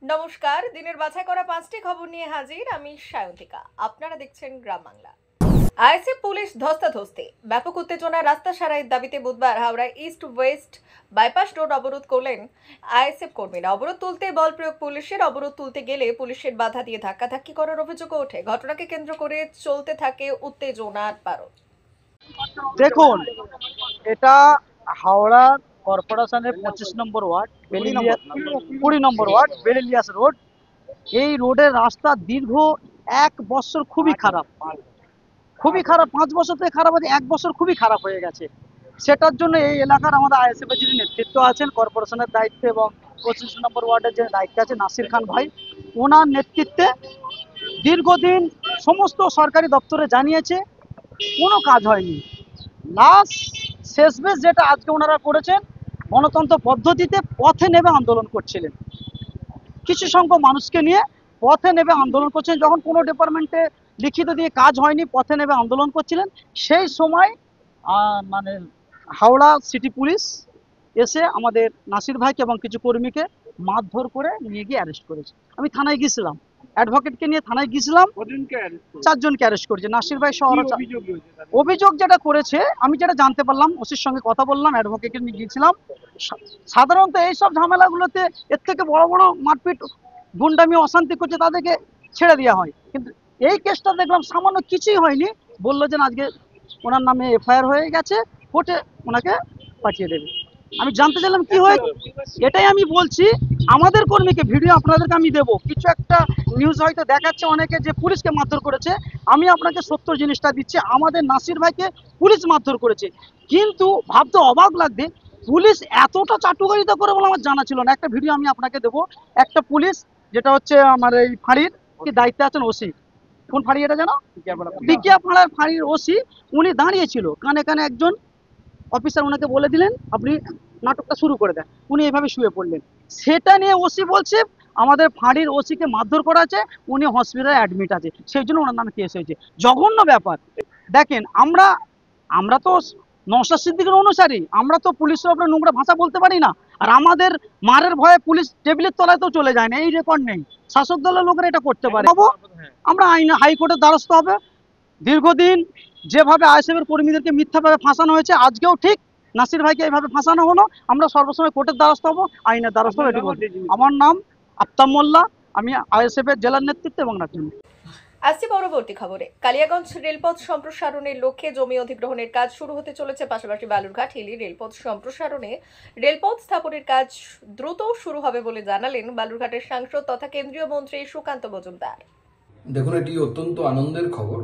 নমস্কার, দিনের বাছাই করা 5টি খবর নিয়ে হাজির আমি সায়ন্তিকা। আপনারা দেখছেন গ্রাম বাংলা। আইএসএফ পুলিশ ধস্তাধস্তি, ব্যাপক উত্তেজনা। রাস্তা সারাইয়ের দাবিতে বুধবার হাওড়ায় ইস্ট ওয়েস্ট বাইপাস রোড অবরোধ করলেন আইএসএফ কর্মীরা। অবরোধ তুলতে বল প্রয়োগ পুলিশের। অবরোধ তুলতে গেলে পুলিশের বাধা দিয়ে ধাক্কাধাক্কি করার অভিযোগ ওঠে। ঘটনাকে কেন্দ্র করে চলতে থাকে উত্তেজনার পারদ। দেখুন, এটা হাওড়া কর্পোরেশনের 25 নম্বর ওয়ার্ড, 20 নম্বর ওয়ার্ড, বেরেলিয়াস রোড। এই রোডের রাস্তা দীর্ঘ 1 বছর খুবই খারাপ, 5 বছর থেকে খারাপ আছে, 1 বছর খুবই খারাপ হয়ে গেছে। সেটার জন্য এই এলাকার আমাদের আইএসএফ এর যিনি নেতৃত্ব আছেন কর্পোরেশনের দায়িত্বে এবং 25 নম্বর ওয়ার্ডের যে দায়িত্বে আছে নাসির খান ভাই, ওনার নেতৃত্বে দীর্ঘদিন সমস্ত সরকারি দপ্তরে জানিয়েছে, কোনো কাজ হয়নি। লাস্ট শেষমেশ যেটা আজকে ওনারা করেছেন, গণতন্ত্র পদ্ধতিতে পথে নেমে আন্দোলন করছিলেন, কিছু সংখ্যক মানুষকে নিয়ে পথে নেমে আন্দোলন করছেন। যখন কোনো ডিপার্টমেন্টে লিখিত দিয়ে কাজ হয়নি, পথে নেমে আন্দোলন করছিলেন, সেই সময় মানে হাওড়া সিটি পুলিশ এসে আমাদের নাসির ভাইকে এবং কিছু কর্মীকে মারধর করে নিয়ে গিয়ে অ্যারেস্ট করেছে। আমি থানায় গিয়েছিলাম, অ্যাডভোকেটকে নিয়ে থানায় গিয়েছিলাম। 4 জনকে অ্যারেস্ট করেছে, নাসির ভাই সহ। অভিযোগ যেটা করেছে, আমি যেটা জানতে পারলাম, ওসির সঙ্গে কথা বললাম, অ্যাডভোকেটকে নিয়ে গিয়েছিলাম। সাধারণত এইসব ঝামেলাগুলোতে এর থেকে বড় বড় মারপিট, গুন্ডামি, অশান্তি করছে, তাদেরকে ছেড়ে দেওয়া হয়। কিন্তু এই কেসটা দেখলাম সামান্য কিছুই হয়নি। বললো যে আজকে ওনার নামে এফআইআর হয়ে গেছে, কোর্টে ওনাকে পাঠিয়ে দেবে। আমি জানতে চাইলাম কি হয়েছে, এটাই আমি বলছি। আমাদের কর্মীকে ভিডিও আপনাদেরকে আমি দেবো, কিছু একটা নিউজ হয়তো দেখাচ্ছে অনেকে যে পুলিশকে মারধর করেছে। আমি আপনাকে সত্য জিনিসটা দিচ্ছি, আমাদের নাসির ভাইকে পুলিশ মারধর করেছে। কিন্তু ভাবতে অবাক লাগবে, পুলিশ এতটা চাটুকারিতা করে বলে আমার জানা ছিল না। একটা ভিডিও আমি আপনাকে দেবো। একটা পুলিশ, যেটা হচ্ছে আমার এই ফাঁড়ির কি দায়িত্বে আছেন ওসি, কোন ফাঁড়ি এটা জানো, টিকিয়াপাড়ার ফাঁড়ির ওসি, উনি দাঁড়িয়েছিল, কানে কানে একজন অফিসার ওনাকে বলে দিলেন আপনি নাটকটা শুরু করে দেন, উনি এভাবে শুয়ে পড়লেন। সেটা নিয়ে ওসি বলছে আমাদের ফাঁড়ির ওসিকে মারধর করা আছে, উনি হসপিটালে অ্যাডমিট আছে, সেই জন্য ওনার নামে কেস হয়েছে। জঘন্য ব্যাপার। দেখেন, আমরা তো নওশাদ সিদ্দিকীর অনুসারী, আমরা তো পুলিশের উপরে নোংরা ভাষা বলতে পারি না। আর আমাদের মারের ভয়ে পুলিশ টেবিলের তলায় তো চলে যায় না, এই রেকর্ড নেই। শাসক দলের লোকেরা এটা করতে পারে। আমরা আইন হাইকোর্টের দ্বারস্থ হবে। দীর্ঘদিন যেভাবে আইএসএফের কর্মীদেরকে মিথ্যাভাবে ফাঁসানো হয়েছে, আজকেও ঠিক নাসির ভাইকে এইভাবে ফাঁসানো হলো। আমরা সর্বসময় কোর্টের দ্বারস্থ হবো, আইনের দ্বারস্থ হবো, এটি বলছি। আমার নাম আফতাব মোল্লা, আমি আইএসএফের জেলার নেতৃত্ব এবং নাকিম। আসছে পরবর্তী খবরে। কালিয়াগঞ্জ রেলপথ সম্প্রসারণের লক্ষ্যে জমি অধিগ্রহণের কাজ শুরু হতে চলেছে। পাশাপাশি বালুরঘাট হিলি রেলপথ সম্প্রসারণে রেলপথ স্থাপনের কাজ দ্রুত শুরু হবে বলে জানালেন বালুরঘাটের সাংসদ তথা কেন্দ্রীয় মন্ত্রী সুকান্ত মজুমদার। দেখুন, এটি অত্যন্ত আনন্দের খবর।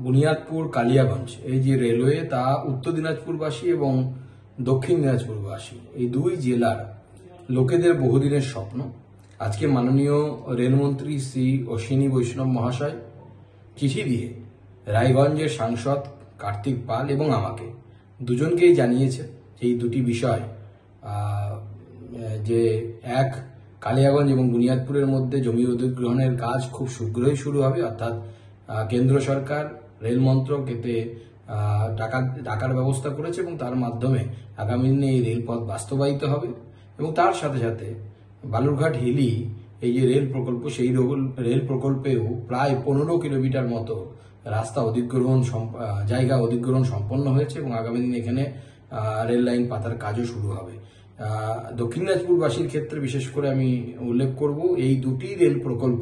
বুনিয়াদপুর কালিয়াগঞ্জ এই যে রেলওয়ে, তা উত্তর দিনাজপুরবাসী এবং দক্ষিণ দিনাজপুরবাসী এই দুই জেলার লোকেদের বহুদিনের স্বপ্ন। আজকে মাননীয় রেলমন্ত্রী শ্রী অশ্বিনী বৈষ্ণব মহাশয় চিঠি দিয়ে রায়গঞ্জের সাংসদ কার্তিক পাল এবং আমাকে দুজনকেই জানিয়েছে এই দুটি বিষয়, যে এক, কালিয়াগঞ্জ এবং বুনিয়াদপুরের মধ্যে জমি অধিগ্রহণের কাজ খুব শীঘ্রই শুরু হবে, অর্থাৎ কেন্দ্র সরকার, রেল মন্ত্রক এতে টাকার ব্যবস্থা করেছে এবং তার মাধ্যমে আগামী দিনে এই রেলপথ বাস্তবায়িত হবে। এবং তার সাথে সাথে বালুরঘাট হিলি এই যে রেল প্রকল্প, সেই রেল প্রকল্পেও প্রায় 15 কিলোমিটার মতো রাস্তা জায়গা অধিগ্রহণ সম্পন্ন হয়েছে এবং আগামী দিনে এখানে রেল লাইন পাতার কাজও শুরু হবে। দক্ষিণ দিনাজপুরবাসীর ক্ষেত্রে বিশেষ করে আমি উল্লেখ করব, এই দুটি রেল প্রকল্প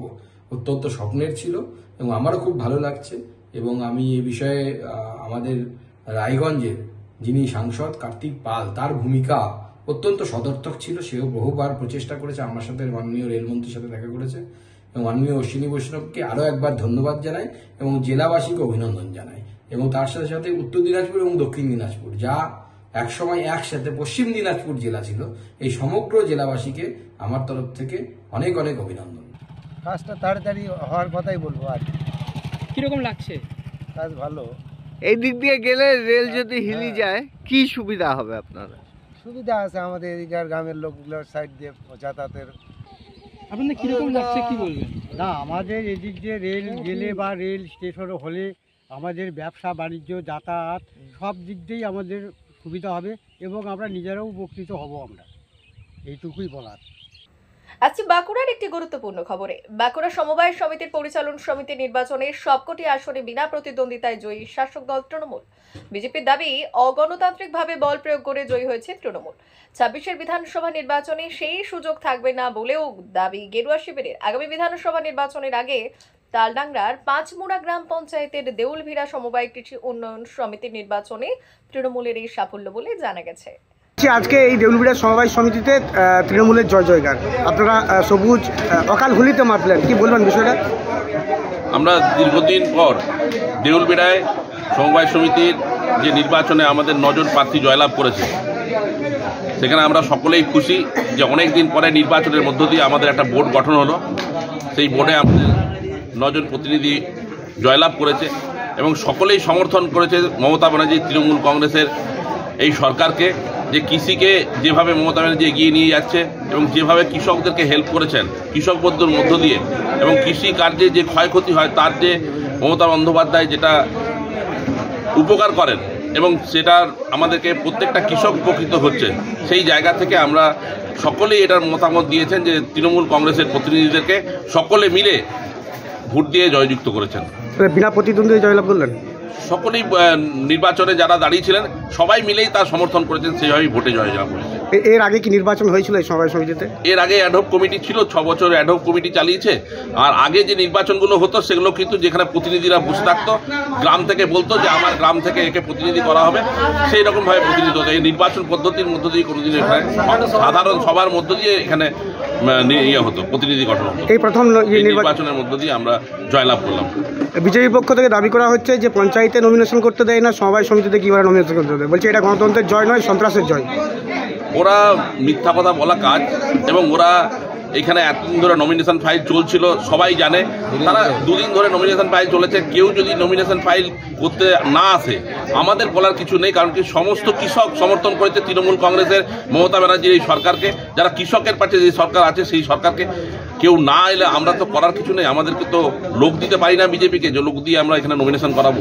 অত্যন্ত স্বপ্নের ছিল এবং আমারও খুব ভালো লাগছে। এবং আমি এই বিষয়ে আমাদের রায়গঞ্জের যিনি সাংসদ কার্তিক পাল, তার ভূমিকা অত্যন্ত সদর্থক ছিল। সেও বহুবার প্রচেষ্টা করেছে, আমার সাথে মাননীয় রেলমন্ত্রীর সাথে দেখা করেছে এবং মাননীয় অশ্বিনী বৈষ্ণবকে আরও একবার ধন্যবাদ জানাই এবং জেলাবাসীকে অভিনন্দন জানাই। এবং তার সাথে সাথে উত্তর দিনাজপুর এবং দক্ষিণ দিনাজপুর, যা একসময় একসাথে পশ্চিম দিনাজপুর জেলা ছিল, এই সমগ্র জেলাবাসীকে আমার তরফ থেকে অনেক অনেক অভিনন্দন। কাজটা তাড়াতাড়ি হওয়ার কথাই বলবো। আর কিরকম লাগছে? কাজ ভালো। এই দিক দিয়ে গেলে রেল যদি হিলি যায় কি সুবিধা হবে আপনারা? সুবিধা আছে, আমাদের এদিকার গ্রামের লোকগুলোর সাইড দিয়ে যাতায়াতের। আপনাদের কিরকম লাগছে, কি বলবেন? না, আমাদের এদিক দিয়ে রেল গেলে বা রেল স্টেশন হলে আমাদের ব্যবসা বাণিজ্য যাতায়াত সব দিক দিয়েই আমাদের সুবিধা হবে এবং আমরা নিজেরাও উপকৃত হব, আমরা এইটুকুই বলার। আজকে বাঁকুড়ার একটি গুরুত্বপূর্ণ খবরে। বাঁকুড়া সমবায় সমিতির পরিচালন সমিতি নির্বাচনে সবকটি আসনে বিনা প্রতিদ্বন্দ্বিতায় জয়ী শাসক দল তৃণমূল। বিজেপির দাবি, অগণতান্ত্রিকভাবে বল প্রয়োগ করে জয়ী হয়েছে তৃণমূল। 26-এর বিধানসভা নির্বাচনে সেই সুযোগ থাকবে না বলেও দাবি গেরুয়া শিবিরের। আগামী বিধানসভা নির্বাচনের আগে তালডাংরার পাঁচমুড়া গ্রাম পঞ্চায়েতের দেউলভিড়া সমবায় কৃষি উন্নয়ন সমিতির নির্বাচনে তৃণমূলের এই সাফল্য বলে জানা গেছে। আজকে এই দেউলভিড়া সমবায় সমিতিতে তৃণমূলের জয় জয়গান, আপনারা সবুজ অকাল হোলিতে মাতলেন, কি বলবেন বিষয়টা? আমরা দীর্ঘদিন পর দেউলভিড়ায় সমবায় সমিতির যে নির্বাচনে আমাদের 9 জন প্রার্থী জয়লাভ করেছে, সেখানে আমরা সকলেই খুশি যে অনেক দিন পরে নির্বাচনের মধ্য দিয়ে আমাদের একটা বোর্ড গঠন হলো। সেই বোর্ডে আমাদের 9 জন প্রতিনিধি জয়লাভ করেছে এবং সকলেই সমর্থন করেছে মমতা ব্যানার্জি তৃণমূল কংগ্রেসের এই সরকারকে, যে কৃষিকে যেভাবে মমতা ব্যানার্জি এগিয়ে নিয়ে যাচ্ছে এবং যেভাবে কৃষকদেরকে হেল্প করেছেন কৃষক বন্ধুর মধ্য দিয়ে, এবং কৃষি কার্যে যে ক্ষয়ক্ষতি হয় তার যে মমতা বন্দ্যোপাধ্যায় যেটা উপকার করেন এবং সেটার আমাদেরকে প্রত্যেকটা কৃষক উপকৃত হচ্ছে, সেই জায়গা থেকে আমরা সকলেই এটার মতামত দিয়েছেন যে তৃণমূল কংগ্রেসের প্রতিনিধিদেরকে সকলে মিলে ভোট দিয়ে জয়যুক্ত করেছেন। বিনা প্রতিদ্বন্দ্বী জয়লাভ করলেন। সকলেই নির্বাচনে যারা দাঁড়িয়েছিলেন সবাই মিলেই তার সমর্থন করেছেন, সেইভাবেই ভোটে জয়লাভ করেছে। এর আগে কি নির্বাচন হয়েছিল এই সমবায় সমিতিতে? এর আগে অ্যাডহক কমিটি ছিল, 6 বছর অ্যাডহক কমিটি চালিয়েছে। আর আগে যে নির্বাচনগুলো হতো সেগুলো কিন্তু যেখানে প্রতিনিধিরা বসে থাকতো, গ্রাম থেকে বলতো যে আমার গ্রাম থেকে একে প্রতিনিধি করা হবে, সেই রকমভাবে প্রতিনিধিত্ব হতো। এই নির্বাচন পদ্ধতির মধ্য দিয়ে কোনোদিন এখানে সাধারণ সবার মধ্য দিয়ে এখানে হতো, প্রতিনিধি গঠন হতো। এই প্রথম নির্বাচনের মধ্য দিয়ে আমরা জয়লাভ করলাম। বিজেপির পক্ষ থেকে দাবি করা হচ্ছে যে পঞ্চায়েতে নমিনেশন করতে দেয় না, সমবায় সমিতিতে কিভাবে নমিনেশন করতে দেয়, বলছে এটা গণতন্ত্রের জয় নয়, সন্ত্রাসের জয়। ওরা মিথ্যা কথা বলা কাজ, এবং ওরা এখানে এতদিন ধরে নমিনেশন ফাইল চলছিল সবাই জানে। তারা 2 দিন ধরে নমিনেশন ফাইল চলেছে। কেউ যদি নমিনেশন ফাইল করতে না আসে, আমাদের বলার কিছু নেই, কারণ কি সমস্ত কৃষক সমর্থন করেছে তৃণমূল কংগ্রেসের মমতা ব্যানার্জির এই সরকারকে। যারা কৃষকের পাশে যে সরকার আছে সেই সরকারকে কেউ না এলে আমরা তো করার কিছু নেই। আমাদেরকে তো লোক দিতে পারি না বিজেপিকে, যে লোক দিয়ে আমরা এখানে নমিনেশন করাবো।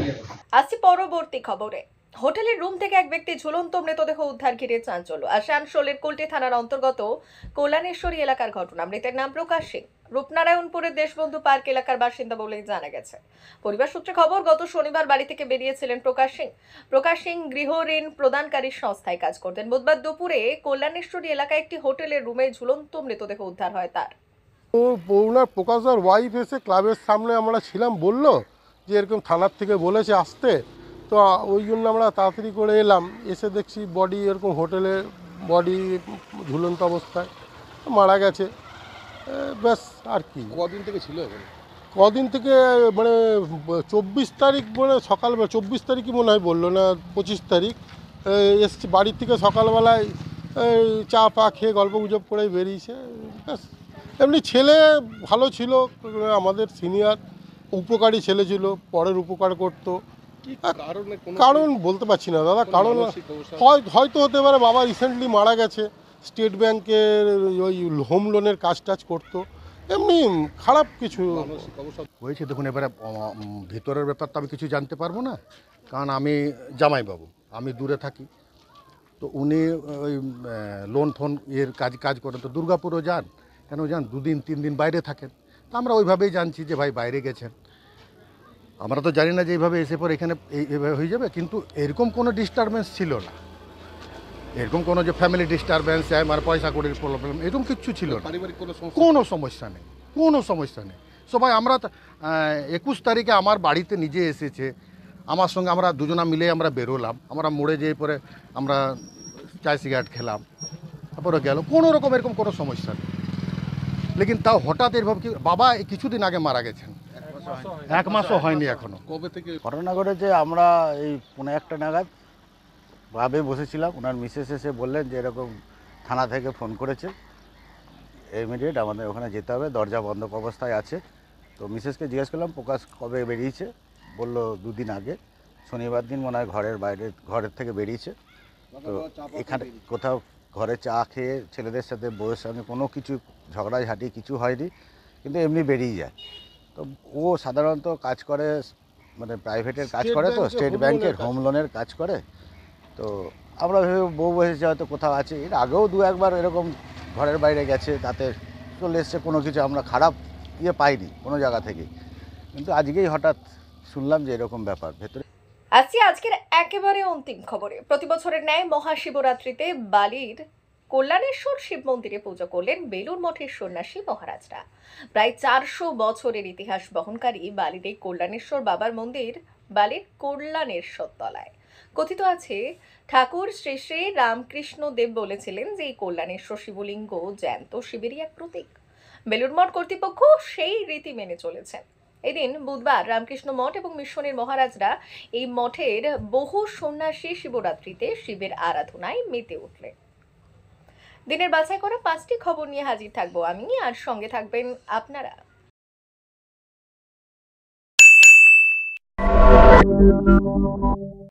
আসছি পরবর্তী খবরে। হোটেলের রুম থেকে এক ব্যক্তি ঝুলন্ত মৃতদেহ উদ্ধার ঘিরে চাঞ্চল্য। আসানসোলের কুলটি থানার অন্তর্গত কল্যাণেশ্বরী এলাকার ঘটনা। মৃতের নাম প্রকাশ সিং, রূপনারায়ণপুরের দেশবন্ধু পার্ক এলাকার বাসিন্দা বলে জানা গেছে। পরিবার সূত্রে খবর, গত শনিবার বাড়ি থেকে বেরিয়েছিলেন প্রকাশ সিং গৃহ ঋণ প্রদানকারী সংস্থায় কাজ করতেন। বুধবার দুপুরে কল্যাণেশ্বরী এলাকায় একটি হোটেলের রুমে ঝুলন্ত মৃতদেহ উদ্ধার হয় তার। ওনার প্রকাশদার ওয়াইফ এসে ক্লাবের সামনে আমরা ছিলাম, বলল যে এরকম থানার থেকে বলেছে আসতে, তো ওই জন্য আমরা তাড়াতাড়ি করে এলাম। এসে দেখছি বডি এরকম হোটেলে বডি ঝুলন্ত অবস্থায় মারা গেছে। ব্যাস, আর কি। কদিন থেকে ছিল? কদিন থেকে মানে 24 তারিখ মানে সকালবেলা, 24 তারিখই মনে হয় বললো, না 25 তারিখ এসছি বাড়ির থেকে সকালবেলায় চা পা খেয়ে গল্প গুজব করে বেরিয়েছে। ব্যাস, এমনি ছেলে ভালো ছিল, আমাদের সিনিয়র, উপকারী ছেলে ছিল, পরের উপকার করতো। কারণ বলতে পারছি না দাদা, কারণ হয়তো হতে পারে বাবা রিসেন্টলি মারা গেছে, স্টেট ব্যাংকের ওই হোম লোনের কাজ টাজ করতো, এমনি খারাপ কিছু হয়েছে। দেখুন, এবারে ভিতরের ব্যাপার তো আমি কিছু জানতে পারবো না, কারণ আমি জামাইবাবু, আমি দূরে থাকি। তো উনি ওই লোন ফোন এর কাজ করেন, তো দুর্গাপুরও যান, কেন যান 2 দিন 3 দিন বাইরে থাকেন। তো আমরা ওইভাবেই জানছি যে ভাই বাইরে গেছেন। আমরা তো জানি না যে এইভাবে এসে পর এখানে এইভাবে হয়ে যাবে, কিন্তু এরকম কোনো ডিস্টারবেন্স ছিল না, এরকম কোনো যে ফ্যামিলি ডিস্টারবেন্স আমার পয়সা কড়ির প্রবলেম এরকম কিচ্ছু ছিল না। কোনো সমস্যা নেই, কোনো সমস্যা নেই। সবাই আমরা 21 তারিখে আমার বাড়িতে নিজে এসেছে, আমার সঙ্গে আমরা দুজনা মিলে আমরা বেরোলাম, আমরা মোড়ে যেয়ে পরে আমরা চায় সিগারেট খেলাম, তারপরে গেল, কোনো রকম এরকম কোনো সমস্যা নেই। লেকিন তাও হঠাৎ এরভাবে কি, বাবা কিছুদিন আগে মারা গেছেন, 1 মাসও হয়নি এখনো। কবে থেকে ঘটনা ঘটেছে? আমরা এই 1:15 নাগাদ ভাবে বসেছিলাম, ওনার মিসেস এসে বললেন যে এরকম থানা থেকে ফোন করেছে, ইমিডিয়েট আমাদের ওখানে যেতে হবে, দরজা বন্ধ অবস্থায় আছে। তো মিসেসকে জিজ্ঞেস করলাম প্রকাশ কবে বেরিয়েছে, বলল 2 দিন আগে, শনিবার দিন মনে হয় ঘরের থেকে বেরিয়েছে। তো এখানে কোথাও ঘরে চা খেয়ে ছেলেদের সাথে বউয়ের সঙ্গে কোনো কিছু ঝগড়াঝাটি কিছু হয়নি, কিন্তু এমনি বেরিয়ে যায়। তো ও সাধারণত কাজ করে, মানে প্রাইভেটের কাজ করে, তো স্টেট ব্যাংকের হোম লোনের কাজ করে। তো আমরা ভেবে বউ বসেছে হয়তো কোথাও আছে, এর আগেও 2-1 বার এরকম ঘরের বাইরে গেছে, তাতে চলে এসছে, কোনো কিছু আমরা খারাপ পাইনি কোনো জায়গা থেকে, কিন্তু আজকেই হঠাৎ শুনলাম যে এরকম ব্যাপার ভেতরে। আসছি আজকের একেবারে অন্তিম খবরে। প্রতি বছরের ন্যায় মহাশিবরাত্রিতে বালির কল্যাণেশ্বর শিব মন্দিরে পুজো করলেন বেলুর মঠের সন্ন্যাসী মহারাজরা। প্রায় 400 বছরের ইতিহাস বহনকারী বালির এই কল্যাণেশ্বর বাবার মন্দির বালির কল্যাণেশ্বর তলায়। কথিত আছে, ঠাকুর শ্রী শ্রী রামকৃষ্ণ দেব বলেছিলেন যে এই কল্যাণেশ্বর শিবলিঙ্গ জ্যান্ত শিবেরই এক প্রতীক। বেলুর মঠ কর্তৃপক্ষ সেই রীতি মেনে চলেছেন। এদিন বুধবার রামকৃষ্ণ মঠ এবং মিশনের মহারাজরা এই মঠের বহু সন্ন্যাসী শিবরাত্রিতে শিবের আরাধনায় মেতে উঠলেন। দিনের বাছাই করা 5টি খবর নিয়ে হাজির থাকবো আমি, আর সঙ্গে থাকবেন আপনারা।